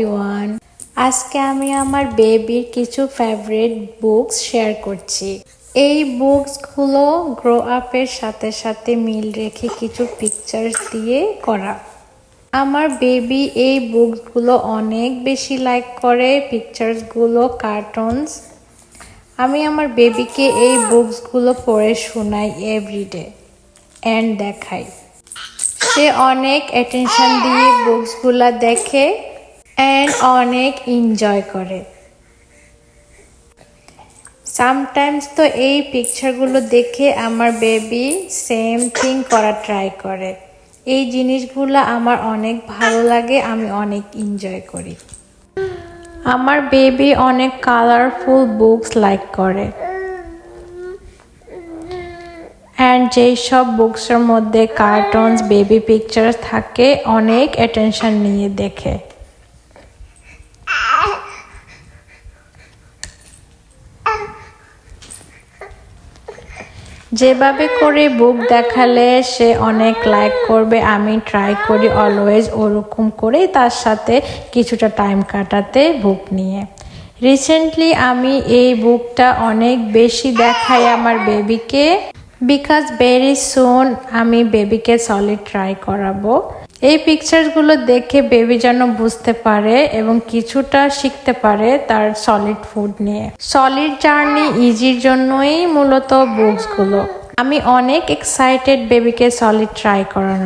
Everyone, আজকে আমি আমার বেবির কিছু ফেভারিট বুকস শেয়ার করছি। এই বুকসগুলো গ্রো আপের সাথে সাথে মিল রেখে কিছু পিকচার্স দিয়ে করা। আমার বেবি এই বুকসগুলো অনেক বেশি লাইক করে, পিকচার্সগুলো, কার্টুনস। আমি আমার বেবিকে এই বুকসগুলো পড়ে শোনাই এভরিডে অ্যান্ড দেখাই। সে অনেক অ্যাটেনশন দিয়ে বুকসগুলো দেখে অ্যান্ড অনেক এনজয় করে। সামটাইমস তো এই পিকচারগুলো দেখে আমার বেবি সেম থিং করা ট্রাই করে। এই জিনিসগুলো আমার অনেক ভালো লাগে, আমি অনেক এনজয় করি। আমার বেবি অনেক কালারফুল বুকস লাইক করে অ্যান্ড যেই সব বুকসের মধ্যে কার্টুনস, বেবি পিকচার্স থাকে অনেক অ্যাটেনশন নিয়ে দেখে। যেভাবে করে বুক দেখালে সে অনেক লাইক করবে, আমি ট্রাই করি অলওয়েজ ওরকম করে তার সাথে কিছুটা টাইম কাটাতে বুক নিয়ে। রিসেন্টলি আমি এই বুকটা অনেক বেশি দেখাই আমার বেবিকে, বিকজ ভেরি সুন আমি বেবিকে সলিড ট্রাই করাবো। এই পিকচারগুলো দেখে বেবি যেন বুঝতে পারে এবং কিছুটা শিখতে পারে তার সলিড ফুড নিয়ে। সলিড জার্নি ইজির জন্যই মূলত বুকসগুলো। আমি অনেক এক্সাইটেড বেবিকে সলিড ট্রাই করানোর।